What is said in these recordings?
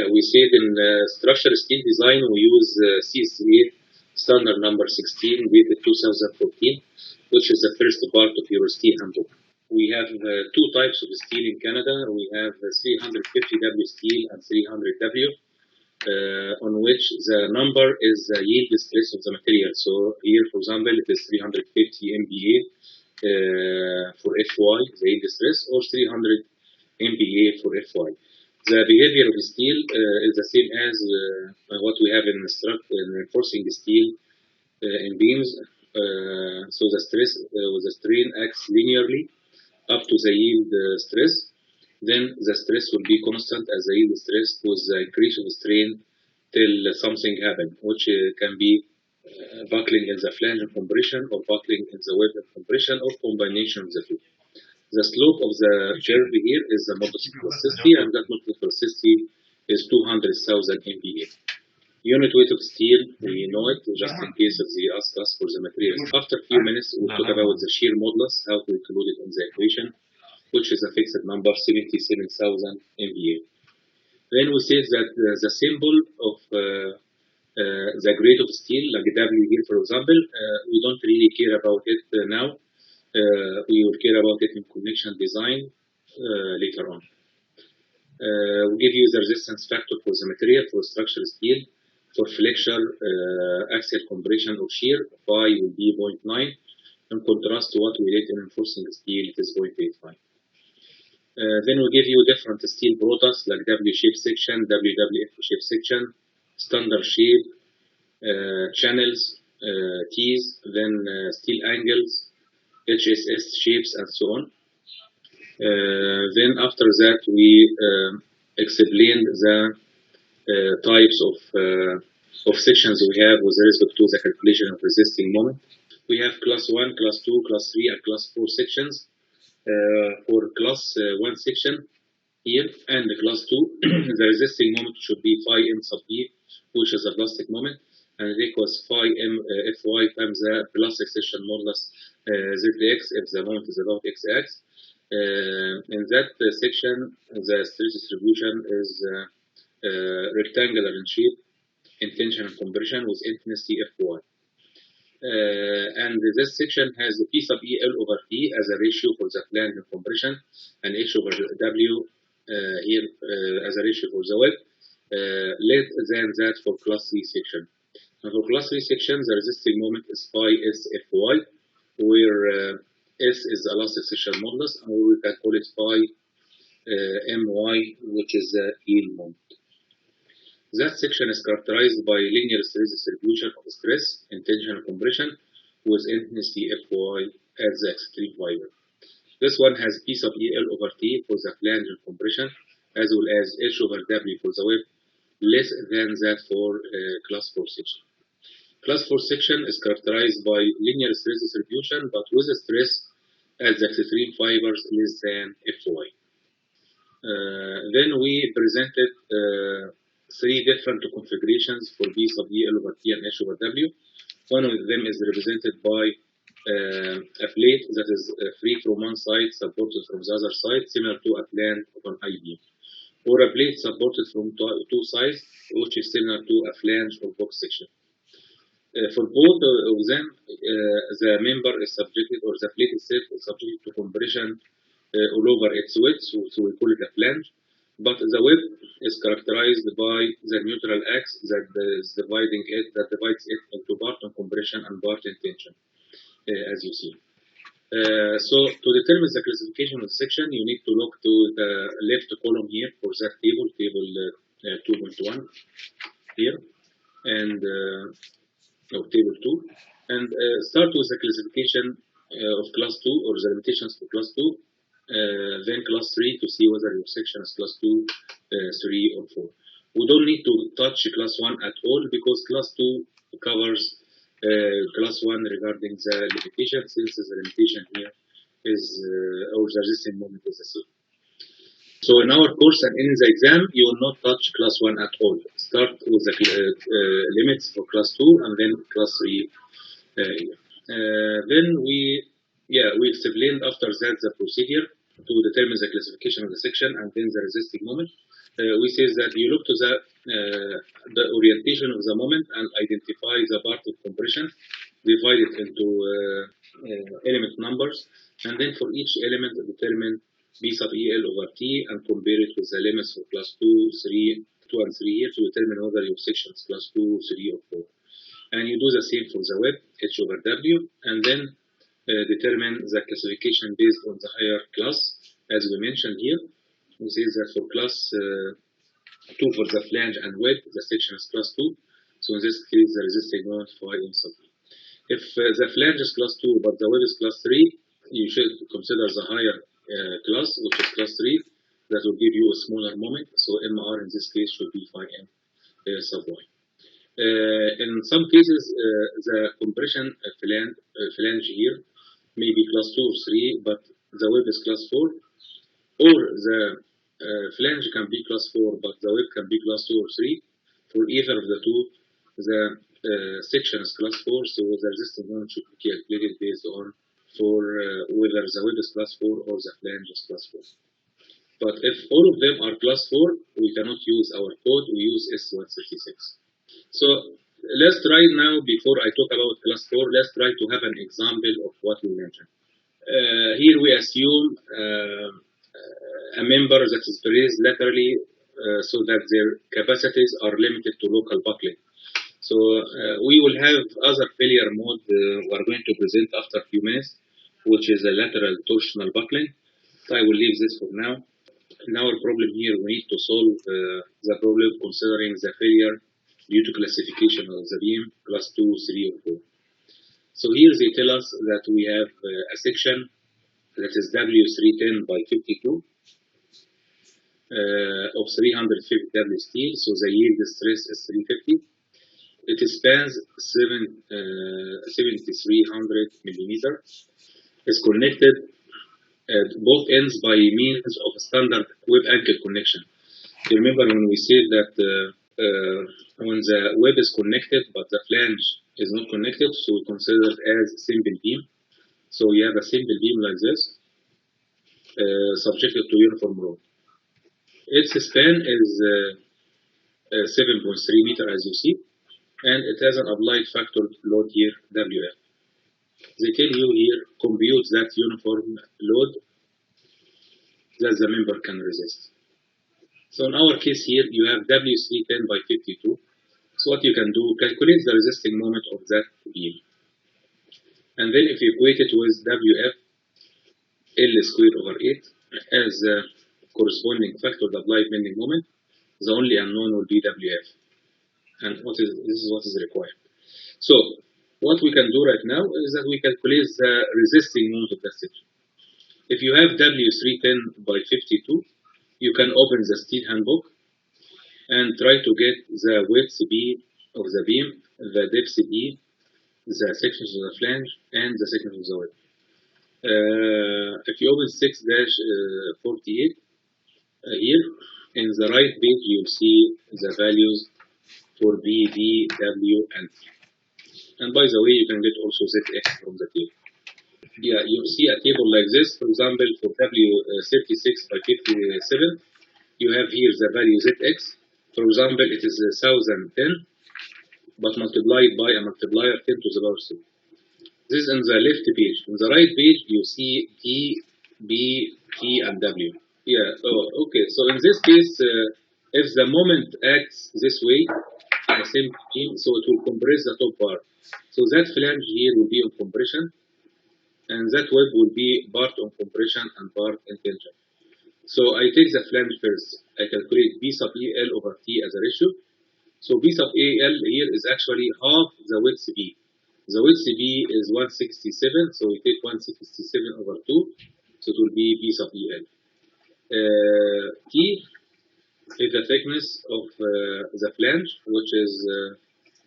Yeah, we said in structural steel design we use CS3 standard number 16 dated 2014, which is the first part of your steel handbook. We have two types of steel in Canada. We have 350W steel and 300W, on which the number is the yield stress of the material. So here, for example, it is 350 MPa for FY, the yield stress, or 300 MPa for FY. The behavior of steel is the same as what we have in reinforcing steel in beams. So the stress, the strain acts linearly up to the yield stress. Then the stress will be constant as the yield stress with the increase of strain till something happens, which can be buckling in the flange compression or buckling in the web compression or combination of the two. The slope of the curve here is the modulus of elasticity, and that modulus of elasticity is 200,000 MPa. Unit weight of steel, we know it, just in case if they ask us for the materials. After a few minutes, we'll talk about the shear modulus, how to include it in the equation, which is a fixed number, 77,000 MPa. Then we say that the symbol of the grade of steel, like W here, for example, we don't really care about it now. We will care about it in connection design later on. We give you the resistance factor for the material for structural steel. For flexure, axial compression or shear, phi will be 0.9. In contrast to what we did in reinforcing steel, it is 0.85. Then we give you different steel products like W-shape section, WWF shape section, standard shape, channels, T's, then steel angles, HSS shapes, and so on. Then after that, we explained the types of sections we have with respect to the calculation of resisting moment. We have class 1, class 2, class 3, and class 4 sections. For class 1 section here and class 2, the resisting moment should be phi m sub e, which is the plastic moment, and it equals phi m Fy times the plastic section modulus Zx if the moment is about x-axis. In that section, the stress distribution is rectangular in shape, in tension and compression with intensity Fy. And this section has P sub E L over T as a ratio for the flange and compression, and H over W here as a ratio for the web, less than that for class 3 section. And for class 3 section, the resisting moment is phi S Fy, where S is the elastic section modulus, and we can call it phi My, which is the yield moment. That section is characterized by linear stress distribution of stress in tension and compression with intensity Fy at the extreme fiber. This one has P sub EL over T for the flange and compression, as well as H over W for the web, less than that for class 4 section. Class 4 section is characterized by linear stress distribution, but with a stress at the extreme fibers less than Fy. Then we presented 3 different configurations for B sub E L over T and H over W. One of them is represented by a plate that is free from one side, supported from the other side, similar to a plane of an I-beam, or a plate supported from two sides, which is similar to a flange or box section. For both of them, the member is subjected, or the plate itself is subjected to compression all over its width, so we call it a flange. But the web is characterized by the neutral axis that is dividing it, that divides it into part on compression and part in tension, as you see. So to determine the classification of the section, you need to look to the left column here for that table, table 2.1 here, and table 2, and start with the classification of class 2 or the limitations for class 2. Then class 3 to see whether your section is class 2, 3, or 4. We don't need to touch class 1 at all because class 2 covers class 1 regarding the limitation, since the limitation here is or the resisting moment is the same. So in our course and in the exam, you will not touch class 1 at all. Start with the limits for class 2 and then class 3. Then we explained after that the procedure to determine the classification of the section and then the resisting moment. we say that you look to the orientation of the moment and identify the part of compression, divide it into element numbers, and then for each element determine B sub EL over T and compare it with the limits for class 2, 3, 2 and 3 here to determine whether your section is class 2, 3 or 4. And you do the same for the web, H over W, and then determine the classification based on the higher class, as we mentioned here. We say that for class 2 for the flange and web, the section is class 2. So in this case, the resisting moment phi M sub E. If the flange is class 2 but the web is class 3, you should consider the higher class, which is class 3. That will give you a smaller moment. So MR in this case should be phi M sub Y. In some cases, the compression flange here may be class 2 or 3, but the web is class 4, or the flange can be class 4, but the web can be class 2 or 3. For either of the two, the section is class 4, so the resisting moment should be calculated based on whether the web is class 4 or the flange is class 4. But if all of them are class 4, we cannot use our code, we use S136. So let's try now, before I talk about class 4, let's try to have an example of what we mentioned. Here we assume a member that is placed laterally so that their capacities are limited to local buckling. So we will have other failure mode we are going to present after a few minutes, which is a lateral torsional buckling. So I will leave this for now. In our problem here, we need to solve the problem considering the failure due to classification of the beam, class 2, 3, or 4. So here they tell us that we have a section that is W310 by 52 of 350 W steel, so the yield stress is 350. It spans 7,300 millimeter. Is connected at both ends by means of a standard web ankle connection. You remember when we said that when the web is connected but the flange is not connected, so we consider it as simple beam. So you have a simple beam like this, subjected to uniform load. Its span is 7.3 meter, as you see, and it has an applied factor load here, WF. They tell you here, compute that uniform load that the member can resist. So in our case here, you have W310 by 52. So what you can do, calculate the resisting moment of that beam. And then if you equate it with WF L squared over 8 as the corresponding factor of the applied bending moment, the only unknown will be WF. And this is what is required. So what we can do right now is that we calculate the resisting moment of that section. If you have W310 by 52, you can open the steel handbook and try to get the width B of the beam, the depth B, the sections of the flange, and the sections of the web. If you open 6-48 here, in the right page, you'll see the values for B, D, W, and T. And by the way, you can get also ZX from the table. Yeah, you see a table like this. For example, for W36 by 57, you have here the value ZX. For example, it is 1010, but multiplied by a multiplier 10 to the power 3. This is on the left page. On the right page, you see D, B, T, and W. Yeah, oh, okay. So in this case, if the moment acts this way, the same beam, so it will compress the top part. So that flange here will be on compression, and that web will be part on compression and part in tension. So I take the flange first. I calculate B sub EL over T as a ratio. So B sub EL here is actually half the width B. The width B is 167, so we take 167 over 2, so it will be B sub EL. T is the thickness of the flange, which is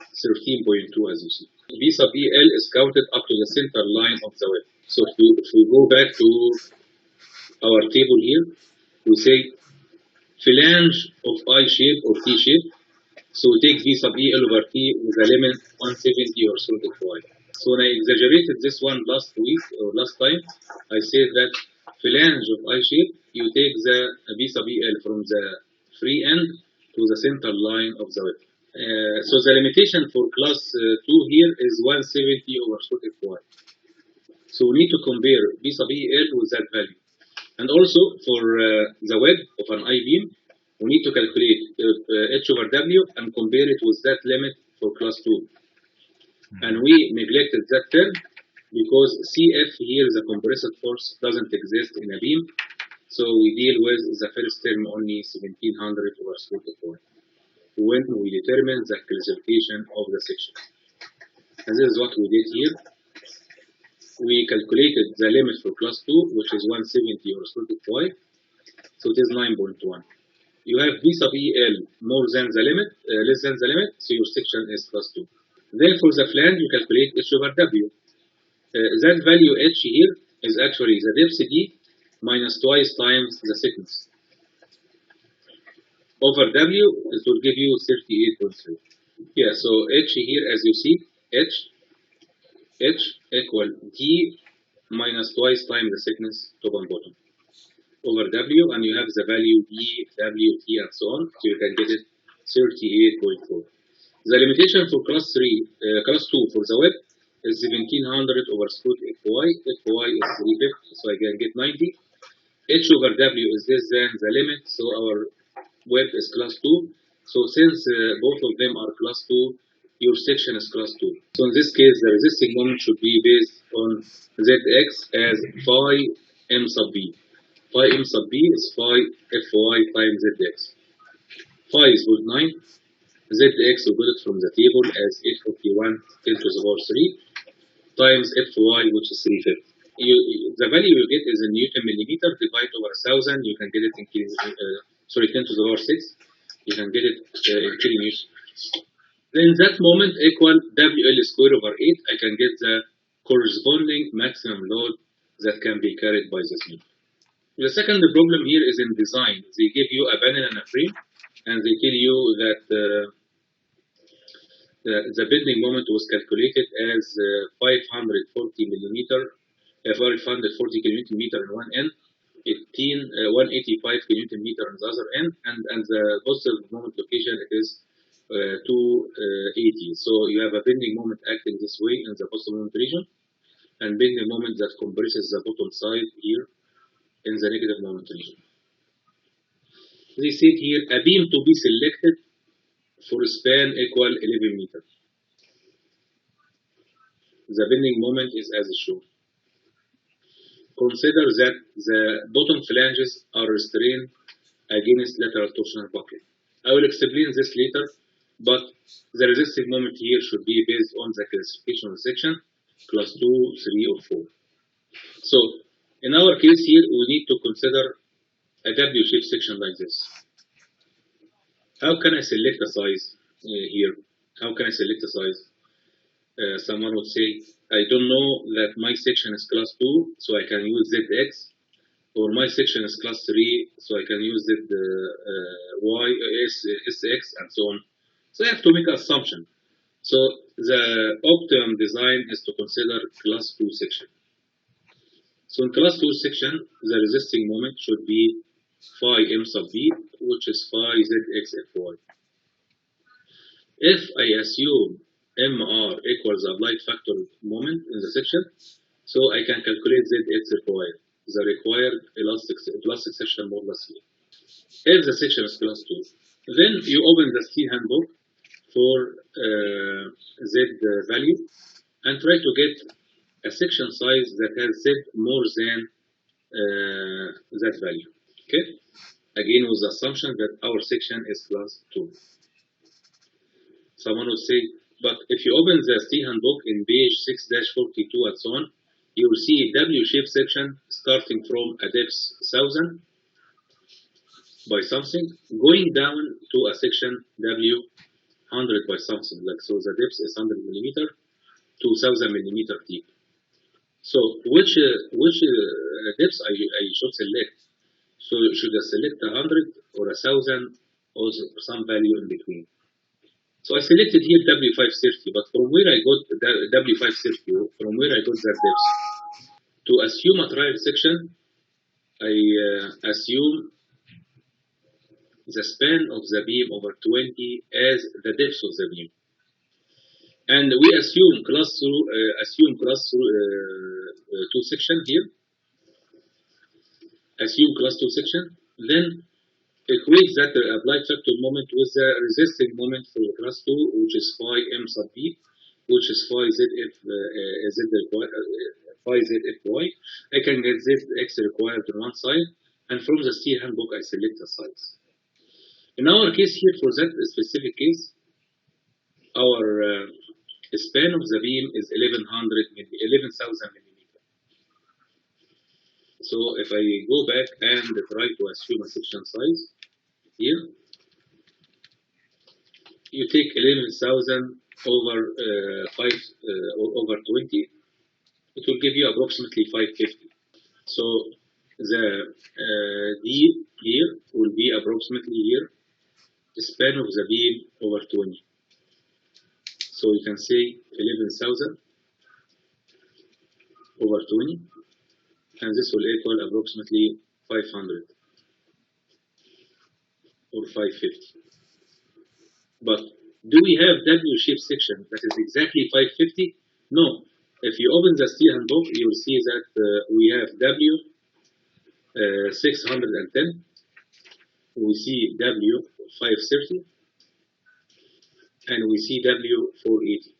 13.2, as you see. B sub EL is counted up to the center line of the web. So if we go back to our table here, we say flange of I shape or T shape. So we take V sub EL over T with a limit 170 or so to Y. So when I exaggerated this one last week or last time, I said that flange of I shape, you take the V sub EL from the free end to the center line of the web. So the limitation for class 2 here is 170 over square fy. So we need to compare B sub EL with that value. And also for the width of an I-beam, we need to calculate H over W and compare it with that limit for class 2. And we neglected that term because CF here, the compressive force, doesn't exist in a beam. So we deal with the first term only 1700 over square fy when we determine the classification of the section. And this is what we did here. We calculated the limit for class 2, which is 170 over square fy. So it is 9.1. You have B sub EL more than the limit, less than the limit, so your section is class 2. Then for the flange, you calculate H over W. That value H here is actually the depth D minus twice times the thickness. Over W, it will give you 38.3. Yeah, so H here, as you see, H equal D minus twice times the thickness, top and bottom, over W, and you have the value D, W, T, and so on, so you can get it 38.4. The limitation for class 2 for the web is 1700 over square fy. Fy is 350, so I can get 90. H over W is less than the limit, so our web is class 2. So since both of them are class 2, your section is class 2. So in this case, the resisting moment should be based on Zx as phi m sub b. Phi m sub b is phi Fy times Zx. Phi is 9. Zx, we got it from the table as 841 10 to the power 3 times Fy, which is 350. The value you get is in Newton millimeter divided over 1000. You can get it in 10 to the power 6. You can get it in kilonewtons. Then that moment equal WL square over 8. I can get the corresponding maximum load that can be carried by this beam. The second problem here is in design. They give you a panel and a frame, and they tell you that the bending moment was calculated as 540 millimeter, 540 kilonewton meter in one end, 185 kilonewton meter on the other end, and the positive moment location it is 280. So you have a bending moment acting this way in the positive moment region, and bending moment that compresses the bottom side here in the negative moment region. They said here a beam to be selected for a span equal 11 meters. The bending moment is as shown. Consider that the bottom flanges are restrained against lateral torsional buckling. I will explain this later, but the resisting moment here should be based on the classification of the section, class 2, 3, or 4. So, in our case here, we need to consider a W-shaped section like this. How can I select a size here? How can I select a size? Someone would say, I don't know that my section is class 2, so I can use ZX, or my section is class 3, so I can use SX, and so on. So I have to make an assumption. So the optimum design is to consider class 2 section. So in class 2 section, the resisting moment should be phi m sub b, which is phi Zx Fy. If I assume MR equals the applied factor moment in the section, so I can calculate Zx Fy, the required elastic section modulus here. If the section is class 2, then you open the STEEL handbook for Z value and try to get a section size that has Z more than that value. Okay? Again, with the assumption that our section is class 2. Someone would say, but if you open the STEEL handbook in page 6-42 and so on, you will see W-shaped section starting from a depth 1000 by something, going down to a section W 100 by something, like so the depth is 100 millimeter to 1000 millimeter deep. So which depth I should select? So should I select 100 or 1000 or some value in between? So I selected here W530, but from where I got W530, from where I got that depth? To assume a trial section, I assume the span of the beam over 20 as the depth of the beam. And we assume class 2 section here. Assume class 2 section. Then equate that applied factor moment with the resisting moment for the class 2, which is phi m sub b, which is phi zf phi zfy. I can get zx required on one side, and from the steel handbook I select a size. In our case here, for that specific case, our span of the beam is 11,000 millimeter. So if I go back and try to assume a section size here, you take 11,000 over 20, it will give you approximately 550. So the D here will be approximately here the span of the beam over 20. So you can say 11,000 over 20, and this will equal approximately 500 or 550. But do we have W-shaped section that is exactly 550? No. If you open the steel handbook, you will see that we have W 610, we see W 530, and we see W 480.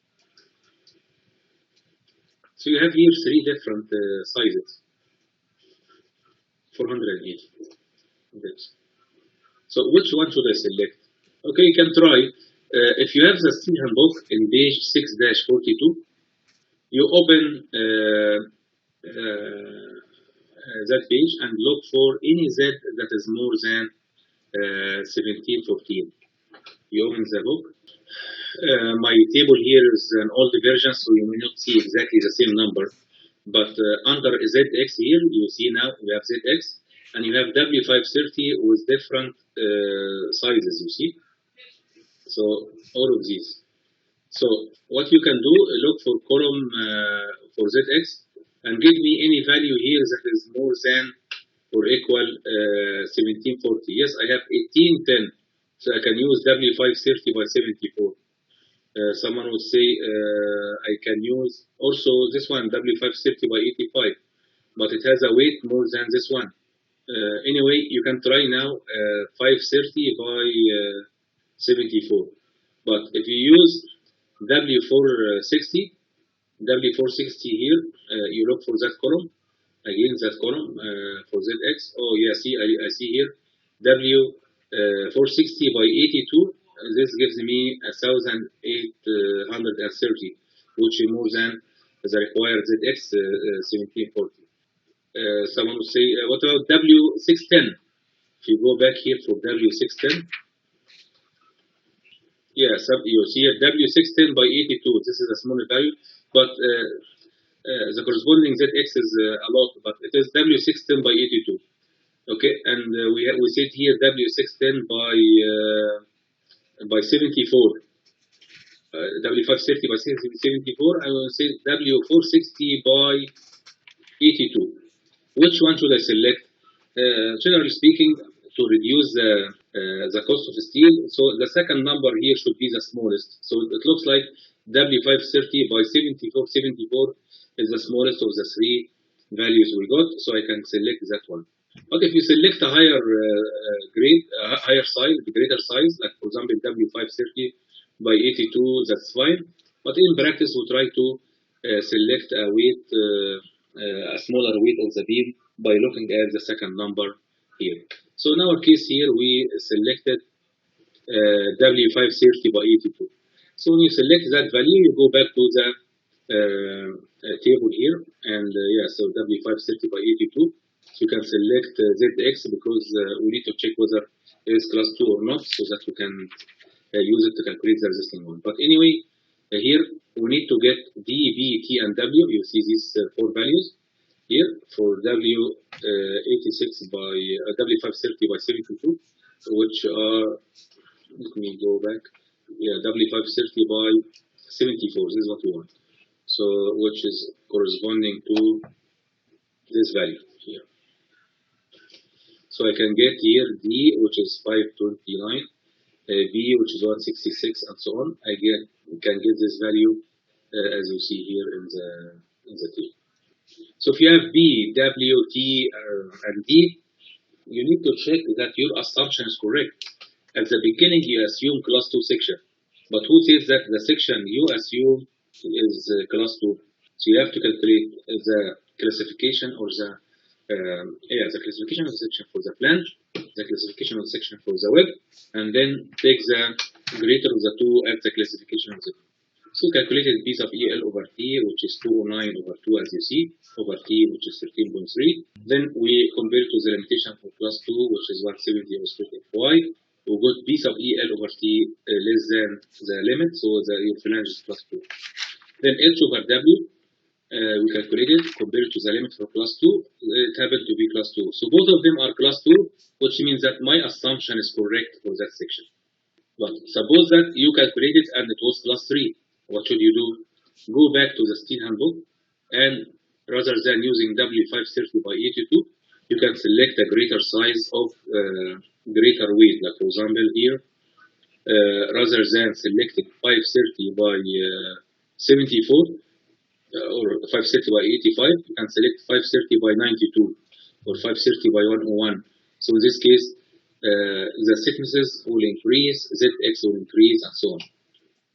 So you have here three different sizes. 480. So which one should I select? Okay, you can try. If you have the steel handbook in page 6-42, you open that page and look for any Z that is more than 1714. You open the book. My table here is an old version, so you may not see exactly the same number. But under ZX here, you see now we have ZX, and you have W530 with different sizes, you see. So all of these. So what you can do, look for column for ZX and give me any value here that is more than or equal 1740. Yes, I have 1810, so I can use W530 by 74. Someone would say I can use also this one, W530 by 85, but it has a weight more than this one. Anyway, you can try now 530 by 74. But if you use W460 here, you look for that column, again that column for ZX. Oh yeah, see, I see here W460 by 82. This gives me 1,830, which is more than the required ZX 1740. Someone will say, what about W610? If you go back here for W610, yeah, you see here W610 by 82. This is a smaller value, but the corresponding ZX is a lot, but it is W610 by 82. Okay, and we said here W610 by 74. W530 by 74. I will say W460 by 82. Which one should I select? Generally speaking, to reduce the cost of steel, so the second number here should be the smallest. So it looks like W530 by 74 is the smallest of the three values we got, so I can select that one. But if you select a higher higher size, the greater size, like for example W530 by 82, that's fine. But in practice, we try to select a weight, a smaller weight of the beam by looking at the second number here. So in our case here, we selected W530 by 82. So when you select that value, you go back to the table here, and yeah, so W530 by 82. So you can select ZX because we need to check whether it is class 2 or not, so that we can use it to calculate the resisting one. But anyway, here we need to get D, V, T, and W. You see these four values here for W86 by W530 by 72, which are, let me go back. Yeah, W530 by 74. This is what we want. So which is corresponding to this value here. So So I can get here D, which is 529, B, which is 166, and so on. I can get this value as you see here in the table. So if you have B, W, T, and D, you need to check that your assumption is correct. At the beginning, you assume class 2 section, but who says that the section you assume is class 2? So you have to calculate the classification or the classification of the section for the flange, the classification of the section for the web, and then take the greater of the two at the classification of the web. So calculated B sub EL over T, which is 209 over 2 as you see, over T, which is 13.3. Then we compare to the limitation for class 2, which is 170 over square root of Y. We got B sub EL over T less than the limit, so your flange is class 2. Then H over W, we calculated compared to the limit for class 2, it happened to be class 2. So both of them are class 2, which means that my assumption is correct for that section. But suppose that you calculated and it was class 3. What should you do? Go back to the steel handbook, and rather than using W530 by 82, you can select a greater size of greater weight. Like for example here, rather than selecting 530 by 74 or 530 by 85, you can select 530 by 92 or 530 by 101. So in this case, the thicknesses will increase, Zx will increase, and so on.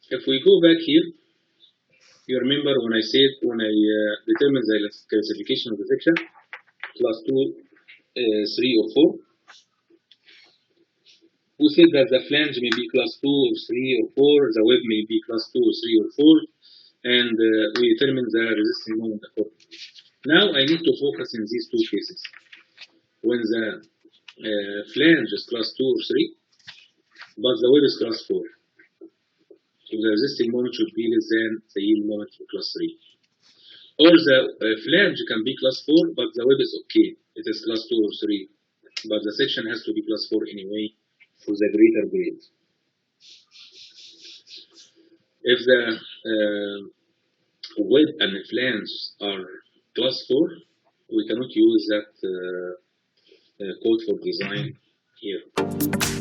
If we go back here, you remember when I said when I determined the classification of the section, class 2, 3, or 4, we said that the flange may be class 2 or 3 or 4, the web may be class 2 or 3 or 4, and we determined the resisting moment accordingly. Now I need to focus in these two cases. When the flange is class 2 or 3, but the web is class 4. So the resisting moment should be less than the yield moment for class 3. Or the flange can be class 4, but the web is okay. It is class 2 or 3. But the section has to be class 4 anyway for the greater grade. If the web and the flange are class 4, we cannot use that code for design here.